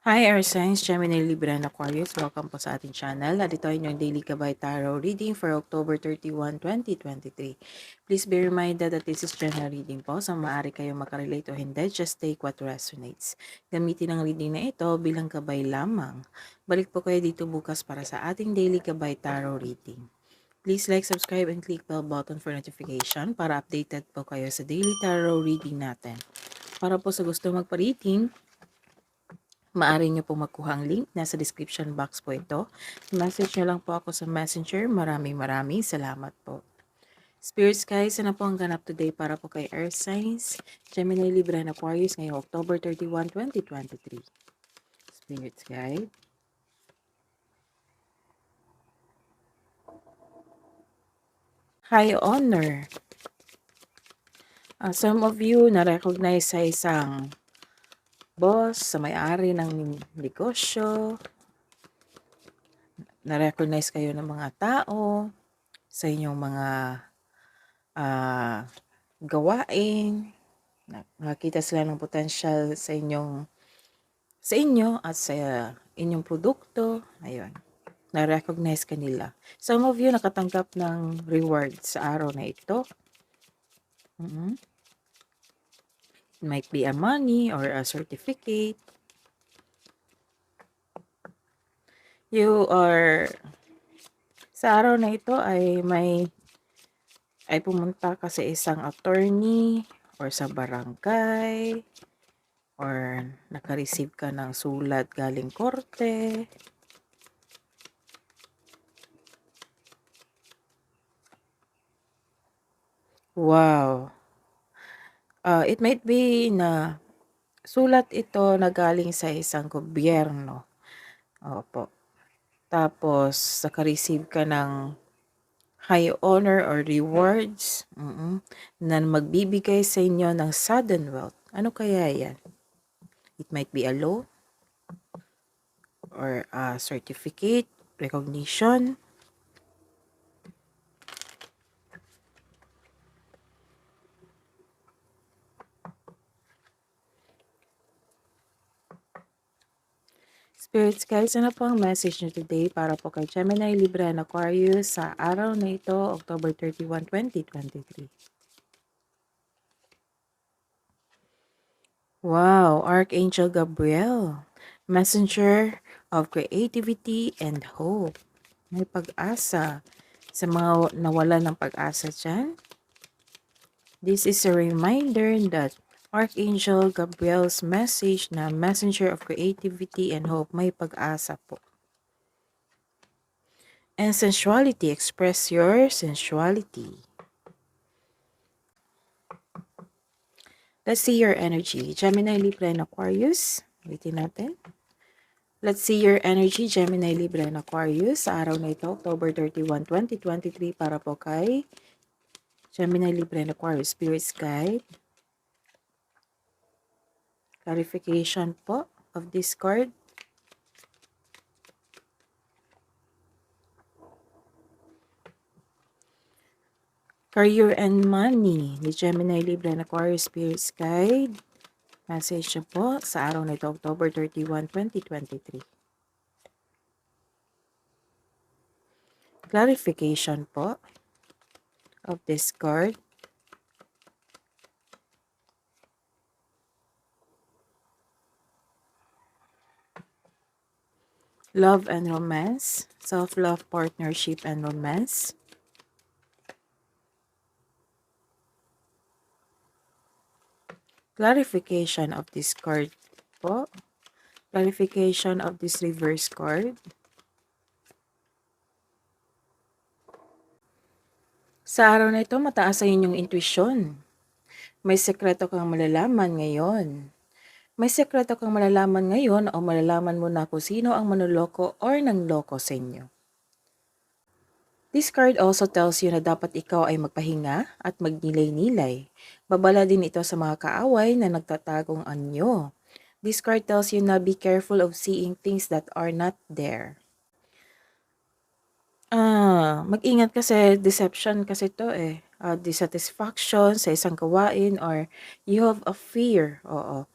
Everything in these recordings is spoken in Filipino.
Hi, Air Signs, Gemini, Libra, and Aquarius. Welcome po sa ating channel. At ito ay inyong Daily Gabay Tarot reading for October 31, 2023. Please be reminded that this is general reading po. So, maaari kayong makarelate o hindi. Just take what resonates. Gamitin ang reading na ito bilang gabay lamang. Balik po kayo dito bukas para sa ating Daily Gabay Tarot reading. Please like, subscribe, and click bell button for notification para updated po kayo sa Daily Tarot reading natin. Para po sa gusto magpa-reading, maaari nyo po magkuha ang link. Nasa description box po ito. Message nyo lang po ako sa messenger. Maraming salamat po. Spirit Skies, ano po ang ganap today para po kay Earth Signs, Gemini, Libra, and Aquarius ngayong October 31, 2023. Spirit Guide. High honor. Some of you na-recognize sa isang boss, sa may-ari ng negosyo. Na-recognize kayo ng mga tao sa inyong mga gawain. Nakita sila ng potential sa inyo at sa inyong produkto. Ayun. Na-recognize kanila. Some of you nakatanggap ng reward sa araw na ito. It might be a money or a certificate. You are sa araw na ito ay pumunta ka sa isang attorney or sa barangay or naka-receive ka ng sulat galing korte. Wow. It might be na sulat ito na galing sa isang gobyerno. Opo. Tapos, naka-receive ka ng high honor or rewards na magbibigay sa inyo ng sudden wealth. Ano kaya yan? It might be a loan or a certificate, recognition. Spirits guys, ano po ang message nyo today para po kay Gemini, Libra, and Aquarius sa araw na ito, October 31, 2023? Wow, Archangel Gabriel, messenger of creativity and hope. May pag-asa sa mga nawalan ng pag-asa dyan. This is a reminder that Archangel Gabriel's message na messenger of creativity and hope, may pag-asa po. And sensuality, express your sensuality. Let's see your energy. Gemini, Libra, and Aquarius. Waitin natin. Let's see your energy, Gemini, Libra, and Aquarius sa araw na ito, October 31, 2023 para po kay Gemini, Libra, and Aquarius. Spirit's Guide. Clarification po of this card. Career and money ni Gemini, Libra, and Aquarius. Spirit's Guide. Message niyo po sa araw na ito, October 31, 2023. Clarification po of this card. Love and romance. Self-love, partnership, and romance. Clarification of this card po. Clarification of this reverse card. Sa araw na ito, mataas sa inyong intuition. May sekreto kang malalaman ngayon. May sekreto kang malalaman ngayon o malalaman mo na kung sino ang manloloko or nangloko sa inyo. This card also tells you na dapat ikaw ay magpahinga at magnilay-nilay. Babala din ito sa mga kaaway na nagtatagong anyo. This card tells you na be careful of seeing things that are not there. Mag-ingat kasi, deception kasi ito eh. Dissatisfaction sa isang gawain or you have a fear. Oo.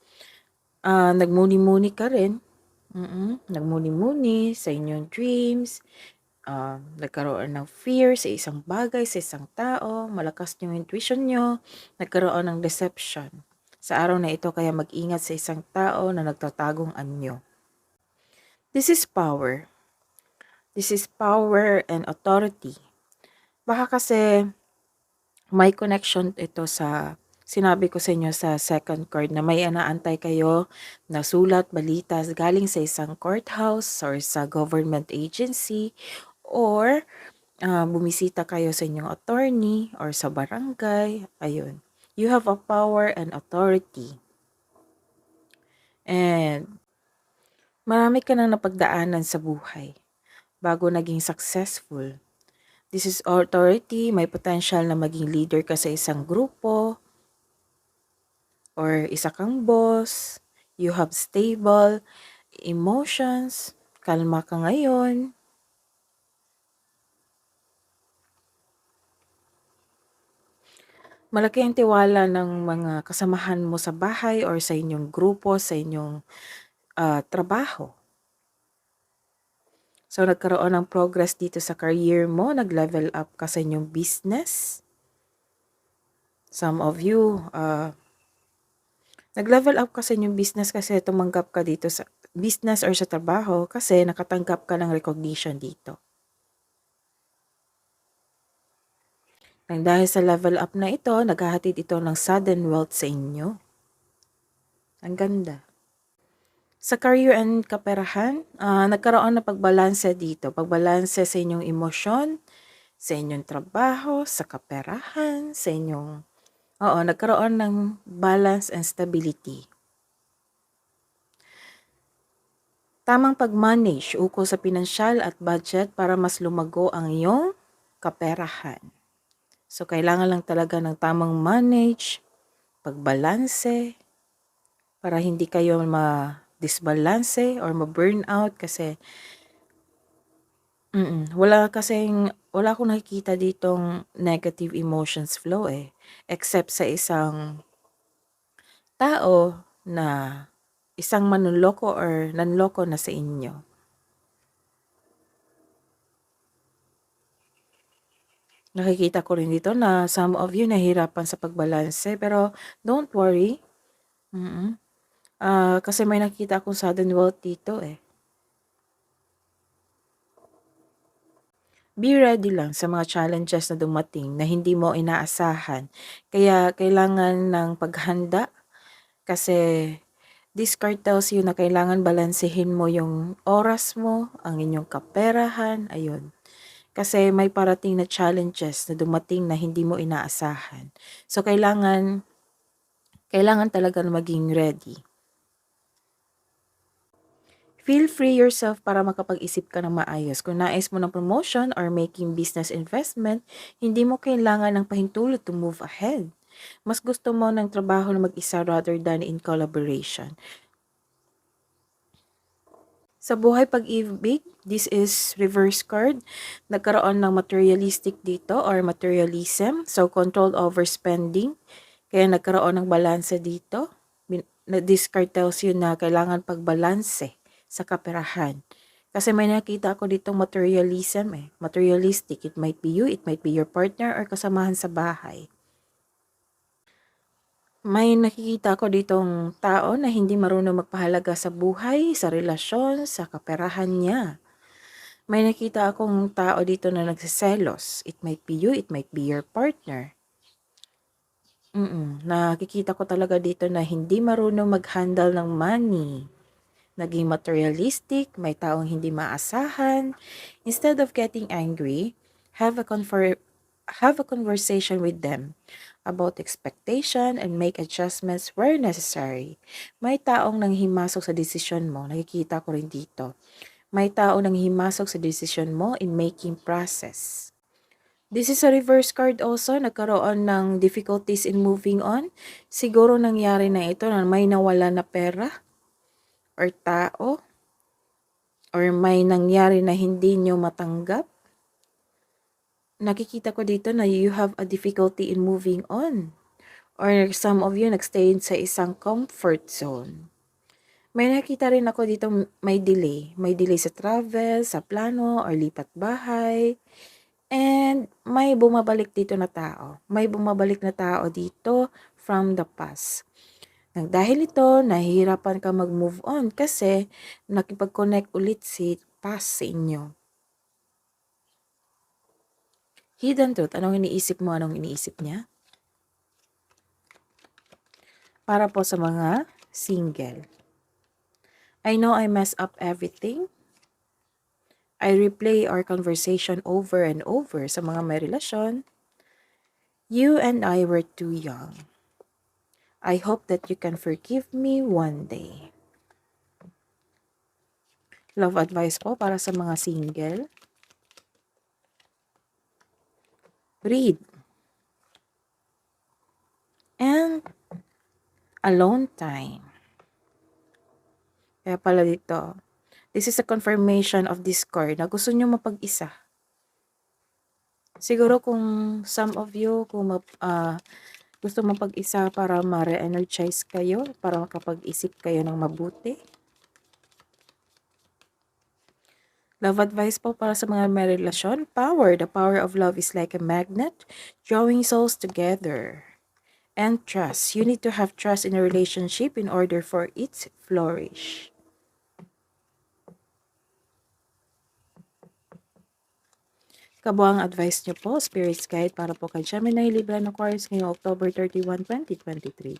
Nagmuni-muni ka rin Nagmuni-muni sa inyong dreams, nagkaroon ng fear sa isang bagay, sa isang tao, malakas yung intuition nyo, nagkaroon ng deception. Sa araw na ito, kaya mag-ingat sa isang tao na nagtatagong anyo. This is power. This is power and authority. Baka kasi may connection ito sa sinabi ko sa inyo sa second card na may inaantay kayo na sulat, balita galing sa isang courthouse or sa government agency or bumisita kayo sa inyong attorney or sa barangay. Ayun. You have a power and authority. And marami ka nang napagdaanan sa buhay bago naging successful. This is authority, may potential na maging leader ka sa isang grupo or isa kang boss. You have stable emotions, kalma ka ngayon. Malaki ang tiwala ng mga kasamahan mo sa bahay or sa inyong grupo, sa inyong trabaho. So, nagkaroon ng progress dito sa career mo, nag-level up ka sa inyong business. Some of you, nag-level up ka sa inyong business kasi tumanggap ka dito sa business or sa trabaho kasi nakatanggap ka ng recognition dito. Nang dahil sa level up na ito, naghahatid ito ng sudden wealth sa inyo. Ang ganda. Sa career and kaperahan, nagkaroon ng pagbalanse dito. Pagbalanse sa inyong emosyon, sa inyong trabaho, sa kaperahan, sa inyong... nagkaroon ng balance and stability. Tamang pag-manage ukol sa pinansyal at budget para mas lumago ang iyong kaperahan. So, kailangan lang talaga ng tamang manage, pagbalanse, para hindi kayo ma-disbalanse or ma-burnout kasi wala akong nakikita ditong negative emotions flow except sa isang tao na isang manloloko or nanloko na sa inyo. Nakikita ko rin dito na some of you nahihirapan sa pagbalanse pero don't worry. Kasi may nakita akong sudden wealth dito Be ready lang sa mga challenges na dumating na hindi mo inaasahan. Kaya kailangan ng paghanda kasi this card tells you na kailangan balansehin mo yung oras mo, ang inyong kaperahan, ayun. Kasi may parating na challenges na dumating na hindi mo inaasahan. So kailangan talaga na maging ready. Feel free yourself para makapag-isip ka ng maayos. Kung nais mo ng promotion or making business investment, hindi mo kailangan ng pahintulot to move ahead. Mas gusto mo ng trabaho na mag-isa rather than in collaboration. Sa buhay pag-ibig, this is reverse card. Nagkaroon ng materialistic dito or materialism. So, control over spending. Kaya nagkaroon ng balanse dito. This card tells you na kailangan pagbalanse sa kaperahan. Kasi may nakita ako ditong materialism Materialistic. It might be you, it might be your partner or kasamahan sa bahay. May nakikita ako ditong tao na hindi marunong magpahalaga sa buhay, sa relasyon, sa kaperahan niya. May nakita akong tao dito na nagsiselos. It might be you, it might be your partner. Nakikita ko talaga dito na hindi marunong mag-handle ng money. Naging materialistic, may taong hindi maasahan. Instead of getting angry, have a conversation with them about expectation and make adjustments where necessary. May taong nanghimasok sa desisyon mo, nakikita ko rin dito. May taong nanghimasok sa desisyon mo in making process. This is a reverse card also, nagkaroon ng difficulties in moving on. Siguro nangyari na ito na may nawala na pera or tao or may nangyari na hindi nyo matanggap. Nakikita ko dito na you have a difficulty in moving on. Or some of you nagstay sa isang comfort zone. May nakita rin ako dito may delay. May delay sa travel, sa plano, or lipat bahay. And may bumabalik dito na tao. May bumabalik na tao dito from the past. Nang dahil ito, nahihirapan ka mag-move on kasi nakipag-connect ulit si past sa inyo. Hidden truth, anong iniisip mo? Anong iniisip niya? Para po sa mga single. I know I mess up everything. I replay our conversation over and over sa mga may relasyon. You and I were too young. I hope that you can forgive me one day. Love advice po para sa mga single. Read. And alone time. Kaya pala dito, this is a confirmation of this card na gusto nyo mapag-isa. Siguro kung some of you, kung gusto mapag-isa para ma-re-energize kayo, para makapag-isip kayo ng mabuti. Love advice po para sa mga may relasyon. Power. The power of love is like a magnet, drawing souls together. And trust. You need to have trust in a relationship in order for it to flourish. Kabuang advice nyo po, Spirit's Guide, para po kay Gemini, Libra, and Aquarius ngayong October 31, 2023.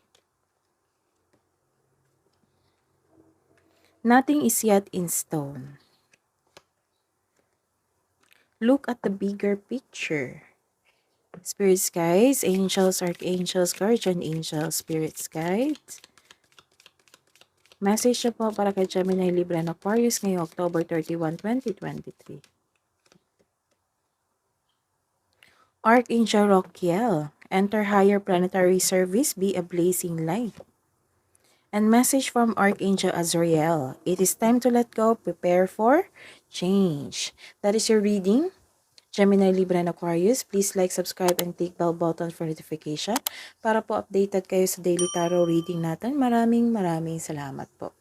Nothing is yet in stone. Look at the bigger picture. Spirits guides, angels, archangels, guardian angels, spirits guides. Message na po para kay Gemini, Libra, and Aquarius ngayong October 31, 2023. Archangel Roquiel, enter higher planetary service, be a blazing light. And message from Archangel Azrael, it is time to let go, prepare for change. That is your reading. Gemini, Libra, and Aquarius, please like, subscribe, and click bell button for notification para po updated kayo sa daily tarot reading natin. Maraming salamat po.